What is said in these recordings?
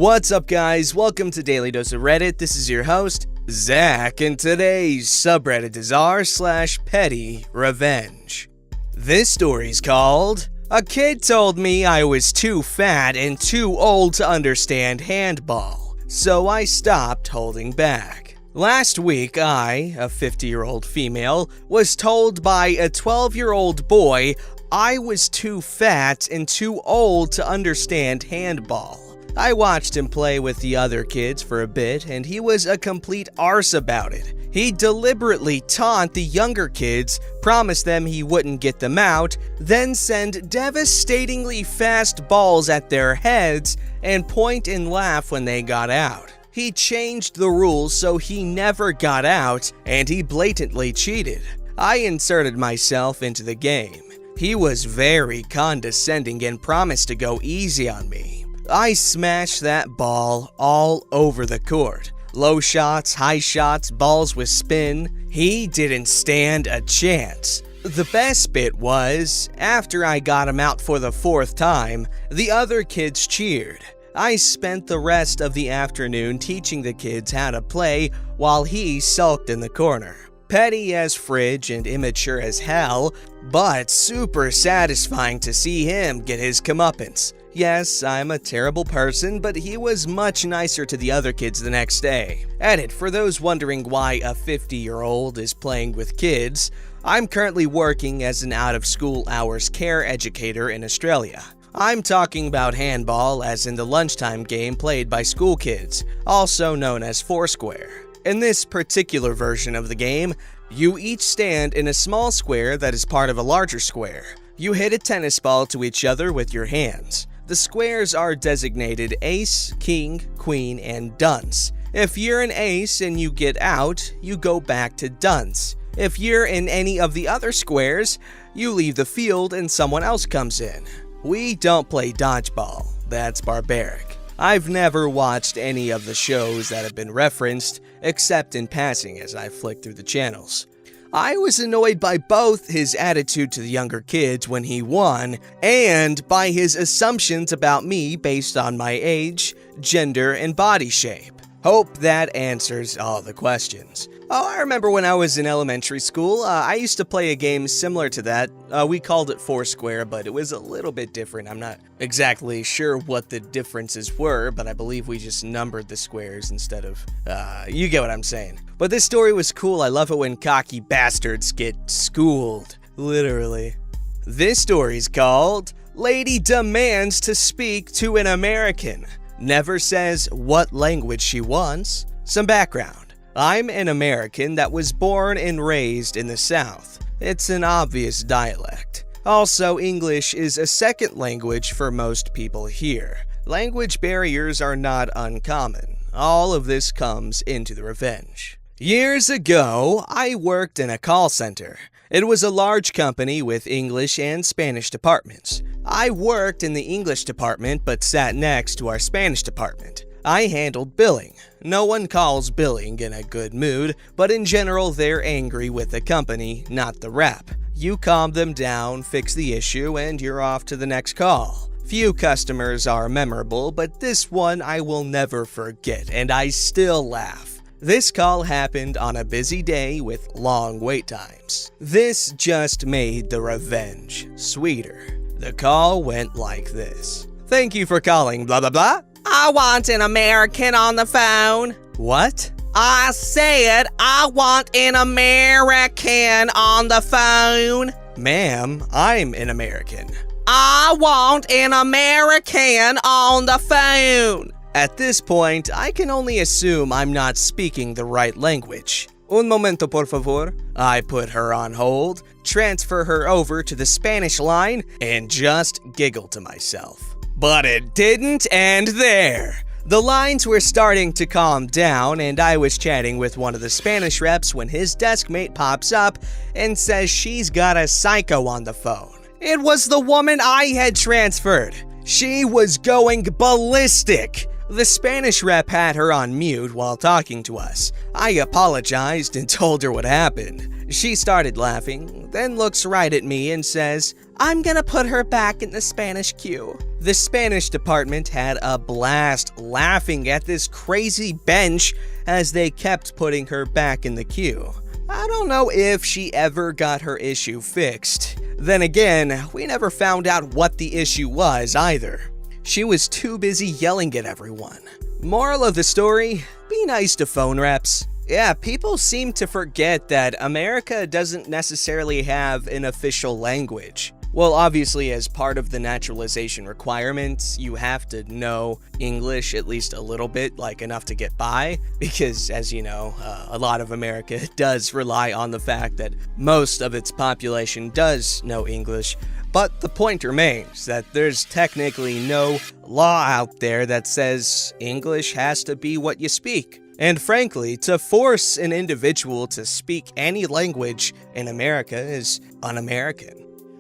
What's up, guys? Welcome to Daily Dose of Reddit. This is your host, Zach, and today's subreddit is r/pettyrevenge. This story's called, "A kid told me I was too fat and too old to understand handball, so I stopped holding back." Last week, I, a 50-year-old female, was told by a 12-year-old boy I was too fat and too old to understand handball. I watched him play with the other kids for a bit, and he was a complete arse about it. He'd deliberately taunt the younger kids, promise them he wouldn't get them out, then send devastatingly fast balls at their heads and point and laugh when they got out. He changed the rules so he never got out, and he blatantly cheated. I inserted myself into the game. He was very condescending and promised to go easy on me. I smashed that ball all over the court. Low shots, high shots, balls with spin. He didn't stand a chance. The best bit was, after I got him out for the 4th time, the other kids cheered. I spent the rest of the afternoon teaching the kids how to play while he sulked in the corner. Petty as fridge and immature as hell, but super satisfying to see him get his comeuppance. Yes, I'm a terrible person, but he was much nicer to the other kids the next day. Edit, for those wondering why a 50-year-old is playing with kids, I'm currently working as an out-of-school hours care educator in Australia. I'm talking about handball as in the lunchtime game played by school kids, also known as Foursquare. In this particular version of the game, you each stand in a small square that is part of a larger square. You hit a tennis ball to each other with your hands. The squares are designated ace, king, queen, and dunce. If you're an ace and you get out, you go back to dunce. If you're in any of the other squares, you leave the field and someone else comes in. We don't play dodgeball. That's barbaric. I've never watched any of the shows that have been referenced, except in passing as I flick through the channels. I was annoyed by both his attitude to the younger kids when he won, and by his assumptions about me based on my age, gender, and body shape. Hope that answers all the questions. Oh, I remember when I was in elementary school, I used to play a game similar to that. We called it Foursquare, but it was a little bit different. I'm not exactly sure what the differences were, but I believe we just numbered the squares instead of, you get what I'm saying. But this story was cool. I love it when cocky bastards get schooled. Literally. This story's called, "Lady Demands to Speak to an American. Never says what language she wants." Some background. I'm an American that was born and raised in the South. It's an obvious dialect. Also, English is a second language for most people here. Language barriers are not uncommon. All of this comes into the revenge. Years ago, I worked in a call center. It was a large company with English and Spanish departments. I worked in the English department but sat next to our Spanish department. I handled billing. No one calls billing in a good mood, but in general they're angry with the company, not the rep. You calm them down, fix the issue, and you're off to the next call. Few customers are memorable, but this one I will never forget, and I still laugh. This call happened on a busy day with long wait times. This just made the revenge sweeter. The call went like this. "Thank you for calling blah blah blah. I want an American on the phone." "What?" "I said I want an American on the phone." "Ma'am, I'm an American." "I want an American on the phone." At this point, I can only assume I'm not speaking the right language. "Un momento, por favor." I put her on hold, transfer her over to the Spanish line, and just giggle to myself. But it didn't end there. The lines were starting to calm down, and I was chatting with one of the Spanish reps when his desk mate pops up and says she's got a psycho on the phone. It was the woman I had transferred. She was going ballistic. The Spanish rep had her on mute while talking to us. I apologized and told her what happened. She started laughing, then looks right at me and says, "I'm gonna put her back in the Spanish queue." The Spanish department had a blast laughing at this crazy bench as they kept putting her back in the queue. I don't know if she ever got her issue fixed. Then again, we never found out what the issue was either. She was too busy yelling at everyone. Moral of the story, be nice to phone reps. Yeah, people seem to forget that America doesn't necessarily have an official language. Well, obviously, as part of the naturalization requirements, you have to know English at least a little bit, like enough to get by, because as you know, a lot of America does rely on the fact that most of its population does know English. But the point remains that there's technically no law out there that says English has to be what you speak. And frankly, to force an individual to speak any language in America is un-American.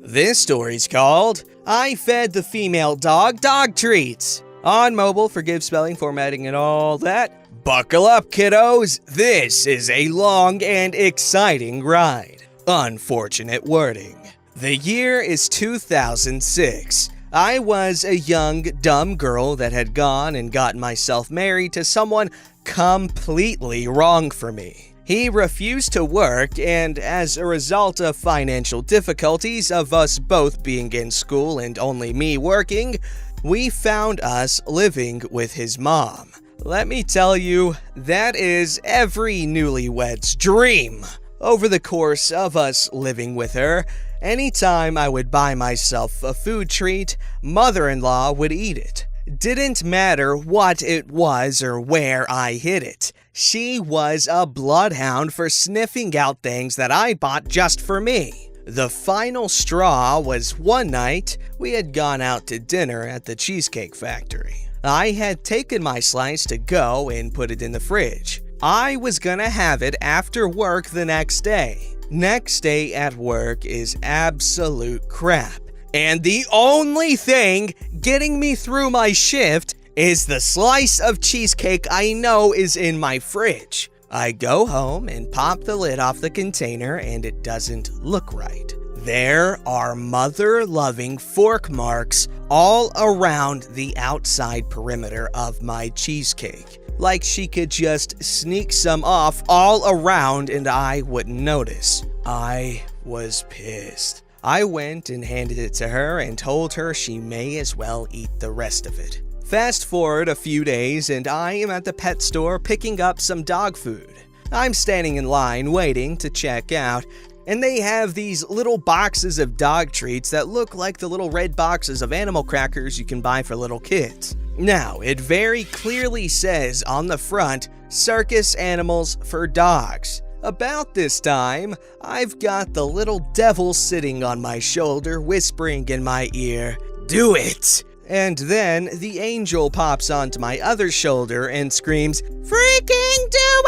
This story's called, I Fed the Female Dog Dog Treats. On mobile, forgive spelling, formatting, and all that. Buckle up, kiddos. This is a long and exciting ride. Unfortunate wording. The year is 2006. I was a young, dumb girl that had gone and gotten myself married to someone completely wrong for me. He refused to work, and as a result of financial difficulties of us both being in school and only me working, we found us living with his mom. Let me tell you, that is every newlywed's dream. Over the course of us living with her, anytime I would buy myself a food treat, mother-in-law would eat it. Didn't matter what it was or where I hid it. She was a bloodhound for sniffing out things that I bought just for me. The final straw was one night we had gone out to dinner at the Cheesecake Factory. I had taken my slice to go and put it in the fridge. I was gonna have it after work the next day. Next day at work is absolute crap. And the only thing getting me through my shift is the slice of cheesecake I know is in my fridge. I go home and pop the lid off the container and it doesn't look right. There are mother-loving fork marks all around the outside perimeter of my cheesecake. Like she could just sneak some off all around and I wouldn't notice. I was pissed. I went and handed it to her and told her she may as well eat the rest of it. Fast forward a few days and I am at the pet store picking up some dog food. I'm standing in line waiting to check out, and they have these little boxes of dog treats that look like the little red boxes of animal crackers you can buy for little kids. Now, it very clearly says on the front, circus animals for dogs. About this time, I've got the little devil sitting on my shoulder whispering in my ear, "Do it!" And then the angel pops onto my other shoulder and screams, "Freaking do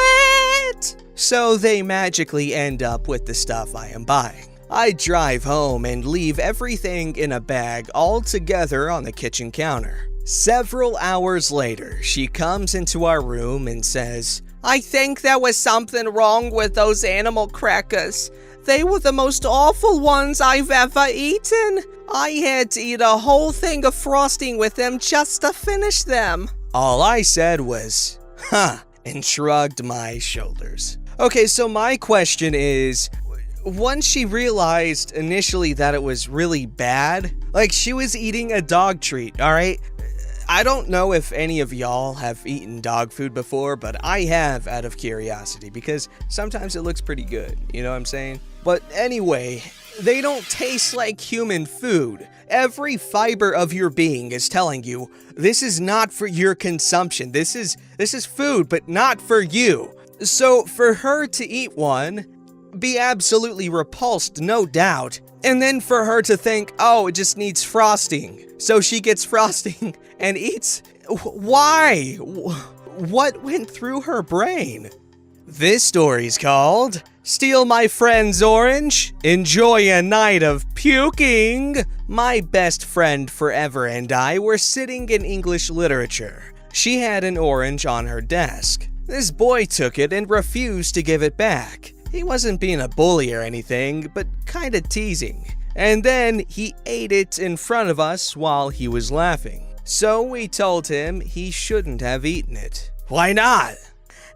it!" So they magically end up with the stuff I am buying. I drive home and leave everything in a bag all together on the kitchen counter. Several hours later, she comes into our room and says, "I think there was something wrong with those animal crackers. They were the most awful ones I've ever eaten. I had to eat a whole thing of frosting with them just to finish them." All I said was, "Huh," and shrugged my shoulders. Okay, so my question is, once she realized initially that it was really bad, like she was eating a dog treat, alright? I don't know if any of y'all have eaten dog food before, but I have out of curiosity because sometimes it looks pretty good, you know what I'm saying? But anyway, they don't taste like human food. Every fiber of your being is telling you, this is not for your consumption. This is food, but not for you. So for her to eat one, be absolutely repulsed, no doubt, and then for her to think, oh, it just needs frosting. So she gets frosting and eats. Why? What went through her brain? This story's called Steal My Friend's Orange, Enjoy a Night of Puking. My best friend forever and I were sitting in English literature. She had an orange on her desk. This boy took it and refused to give it back. He wasn't being a bully or anything, but kinda teasing. And then he ate it in front of us while he was laughing. So we told him he shouldn't have eaten it. Why not?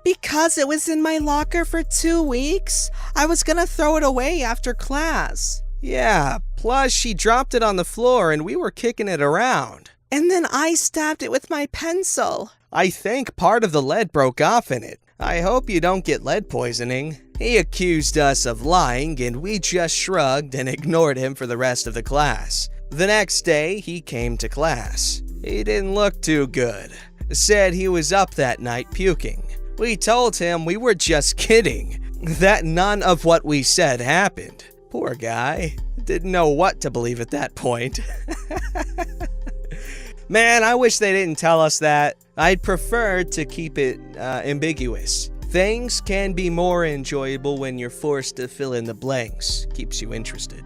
Because it was in my locker for 2 weeks. I was gonna throw it away after class. Yeah, plus she dropped it on the floor and we were kicking it around. And then I stabbed it with my pencil. I think part of the lead broke off in it. I hope you don't get lead poisoning. He accused us of lying and we just shrugged and ignored him for the rest of the class. The next day, he came to class. He didn't look too good. Said he was up that night puking. We told him we were just kidding, that none of what we said happened. Poor guy. Didn't know what to believe at that point. Man, I wish they didn't tell us that. I'd prefer to keep it ambiguous. Things can be more enjoyable when you're forced to fill in the blanks. Keeps you interested.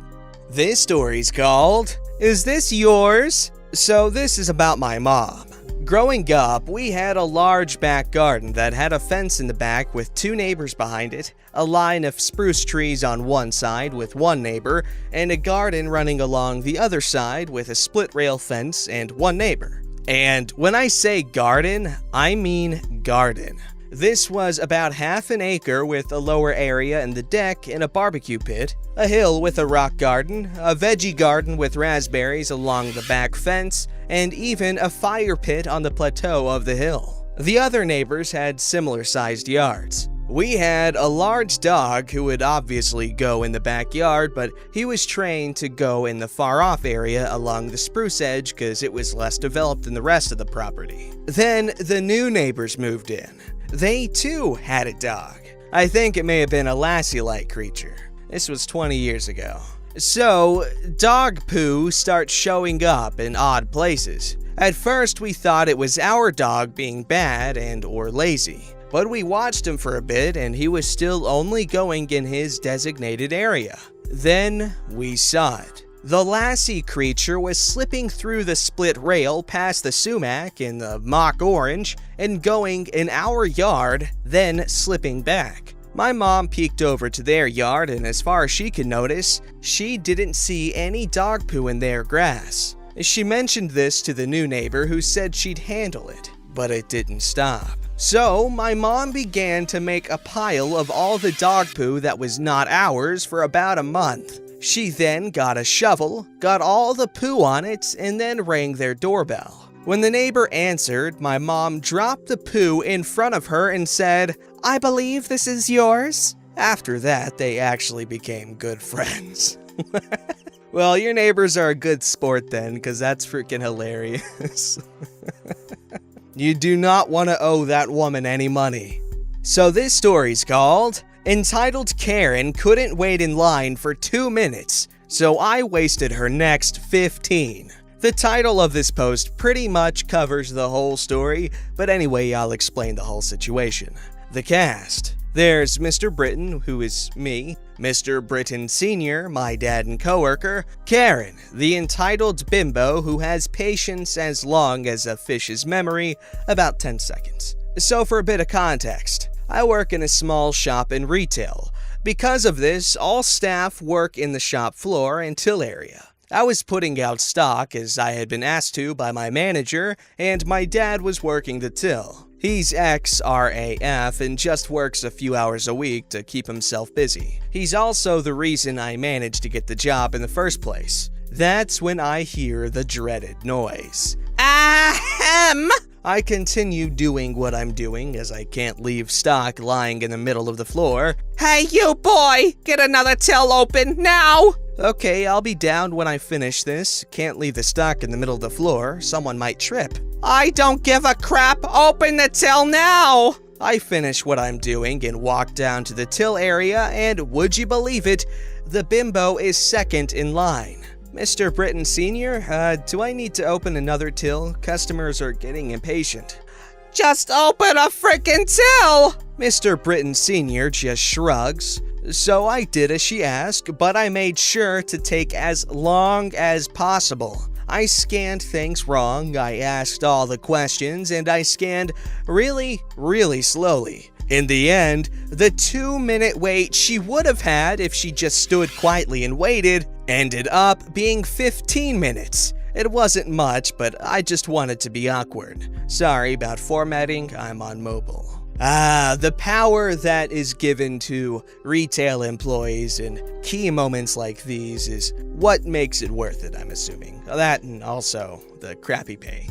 This story's called, Is This Yours? So this is about my mom. Growing up, we had a large back garden that had a fence in the back with 2 neighbors behind it, a line of spruce trees on one side with one neighbor, and a garden running along the other side with a split rail fence and one neighbor. And when I say garden, I mean garden. This was about half an acre with a lower area in the deck and a barbecue pit, a hill with a rock garden, a veggie garden with raspberries along the back fence, and even a fire pit on the plateau of the hill. The other neighbors had similar-sized yards. We had a large dog who would obviously go in the backyard, but he was trained to go in the far-off area along the spruce edge because it was less developed than the rest of the property. Then the new neighbors moved in. They too had a dog. I think it may have been a lassie-like creature. This was 20 years ago. So, dog poo starts showing up in odd places. At first, we thought it was our dog being bad and/or lazy. But we watched him for a bit and he was still only going in his designated area. Then we saw it. The lassie creature was slipping through the split rail past the sumac in the mock orange and going in our yard, then slipping back. My mom peeked over to their yard and as far as she could notice, she didn't see any dog poo in their grass. She mentioned this to the new neighbor who said she'd handle it, but it didn't stop. So, my mom began to make a pile of all the dog poo that was not ours for about a month. She then got a shovel, got all the poo on it, and then rang their doorbell. When the neighbor answered, my mom dropped the poo in front of her and said, "I believe this is yours." After that, they actually became good friends. Well, your neighbors are a good sport then, because that's freaking hilarious. You do not want to owe that woman any money. So this story's called, Entitled Karen Couldn't Wait in Line for 2 minutes, so I wasted her next 15. The title of this post pretty much covers the whole story, but anyway, I'll explain the whole situation. The cast. There's Mr. Britton, who is me, Mr. Britton Sr., my dad and coworker, Karen, the entitled bimbo who has patience as long as a fish's memory, about 10 seconds. So for a bit of context, I work in a small shop in retail. Because of this, all staff work in the shop floor and till area. I was putting out stock as I had been asked to by my manager, and my dad was working the till. He's ex-RAF and just works a few hours a week to keep himself busy. He's also the reason I managed to get the job in the first place. That's when I hear the dreaded noise. Ahem! I continue doing what I'm doing as I can't leave stock lying in the middle of the floor. Hey, you boy! Get another till open now! Okay, I'll be down when I finish this. Can't leave the stock in the middle of the floor. Someone might trip. I don't give a crap! Open the till now! I finish what I'm doing and walk down to the till area, and would you believe it, the bimbo is second in line. Mr. Britton Sr., do I need to open another till? Customers are getting impatient. Just open a frickin' till! Mr. Britton Sr. just shrugs. So I did as she asked, but I made sure to take as long as possible. I scanned things wrong, I asked all the questions, and I scanned really, really slowly. In the end, the 2-minute wait she would have had if she just stood quietly and waited ended up being 15 minutes. It wasn't much, but I just wanted to be awkward. Sorry about formatting, I'm on mobile. The power that is given to retail employees in key moments like these is what makes it worth it, I'm assuming. That and also the crappy pay.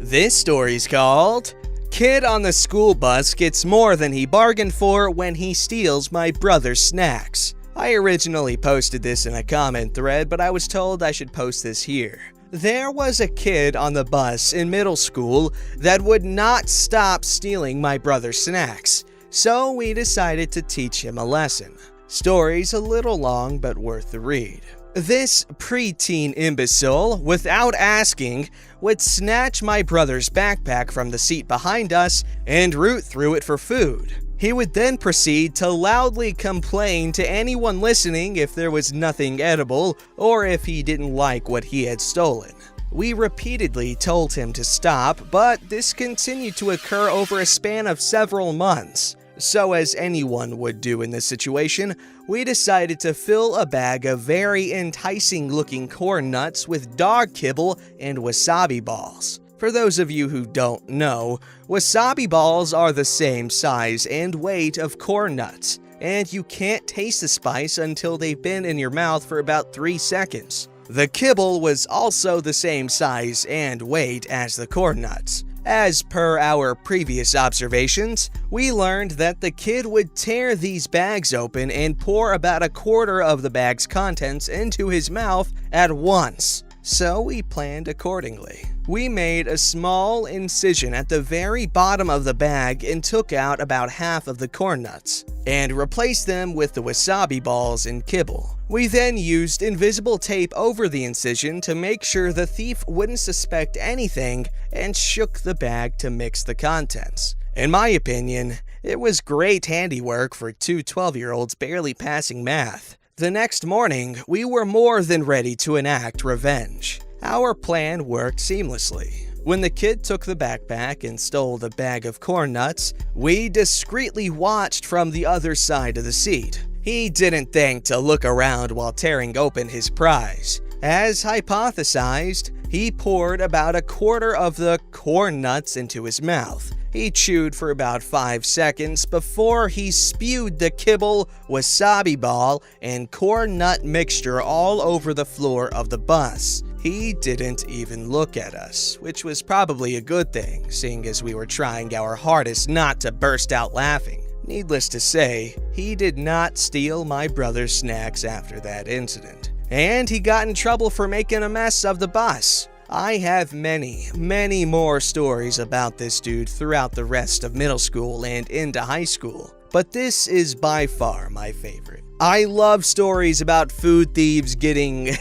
This story's called Kid on the School Bus Gets More Than He Bargained For When He Steals My Brother's Snacks. I originally posted this in a comment thread, but I was told I should post this here. There was a kid on the bus in middle school that would not stop stealing my brother's snacks, so we decided to teach him a lesson. Story's a little long, but worth the read. This preteen imbecile, without asking, would snatch my brother's backpack from the seat behind us and root through it for food. He would then proceed to loudly complain to anyone listening if there was nothing edible or if he didn't like what he had stolen. We repeatedly told him to stop, but this continued to occur over a span of several months. So as anyone would do in this situation, we decided to fill a bag of very enticing-looking corn nuts with dog kibble and wasabi balls. For those of you who don't know, wasabi balls are the same size and weight of corn nuts, and you can't taste the spice until they've been in your mouth for about 3 seconds. The kibble was also the same size and weight as the corn nuts. As per our previous observations, we learned that the kid would tear these bags open and pour about a quarter of the bag's contents into his mouth at once. So we planned accordingly. We made a small incision at the very bottom of the bag and took out about half of the corn nuts, and replaced them with the wasabi balls and kibble. We then used invisible tape over the incision to make sure the thief wouldn't suspect anything and shook the bag to mix the contents. In my opinion, it was great handiwork for two 12-year-olds barely passing math. The next morning, we were more than ready to enact revenge. Our plan worked seamlessly. When the kid took the backpack and stole the bag of corn nuts, we discreetly watched from the other side of the seat. He didn't think to look around while tearing open his prize. As hypothesized, he poured about a quarter of the corn nuts into his mouth. He chewed for about 5 seconds before he spewed the kibble, wasabi ball, and corn nut mixture all over the floor of the bus. He didn't even look at us, which was probably a good thing, seeing as we were trying our hardest not to burst out laughing. Needless to say, he did not steal my brother's snacks after that incident, and he got in trouble for making a mess of the bus. I have many more stories about this dude throughout the rest of middle school and into high school, but this is by far my favorite. I love stories about food thieves getting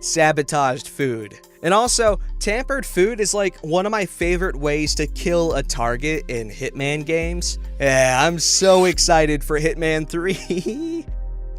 sabotaged food. And also, tampered food is like one of my favorite ways to kill a target in Hitman games. Yeah, I'm so excited for Hitman 3.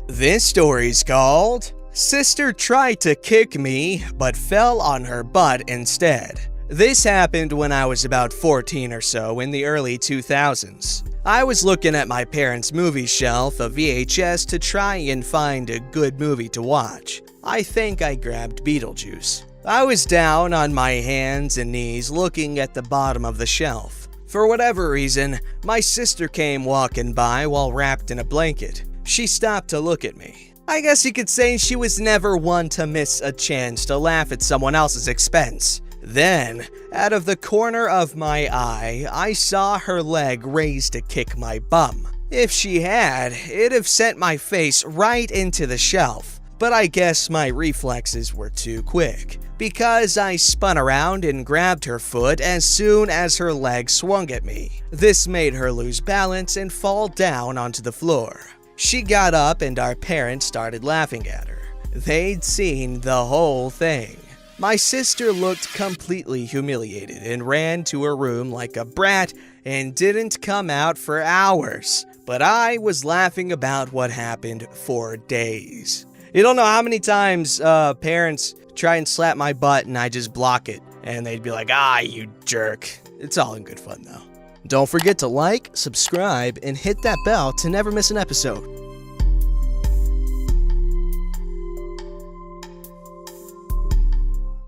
This story's called Sister Tried to Kick Me, but fell on her butt instead. This happened when I was about 14 or so in the early 2000s. I was looking at my parents' movie shelf of VHS to try and find a good movie to watch. I think I grabbed Beetlejuice. I was down on my hands and knees looking at the bottom of the shelf. For whatever reason, my sister came walking by while wrapped in a blanket. She stopped to look at me. I guess you could say she was never one to miss a chance to laugh at someone else's expense. Then, out of the corner of my eye, I saw her leg raised to kick my bum. If she had, it'd have sent my face right into the shelf. But I guess my reflexes were too quick, because I spun around and grabbed her foot as soon as her leg swung at me. This made her lose balance and fall down onto the floor. She got up and our parents started laughing at her. They'd seen the whole thing. My sister looked completely humiliated and ran to her room like a brat and didn't come out for hours. But I was laughing about what happened for days. You don't know how many times parents try and slap my butt and I just block it. And they'd be like, you jerk. It's all in good fun, though. Don't forget to like, subscribe, and hit that bell to never miss an episode.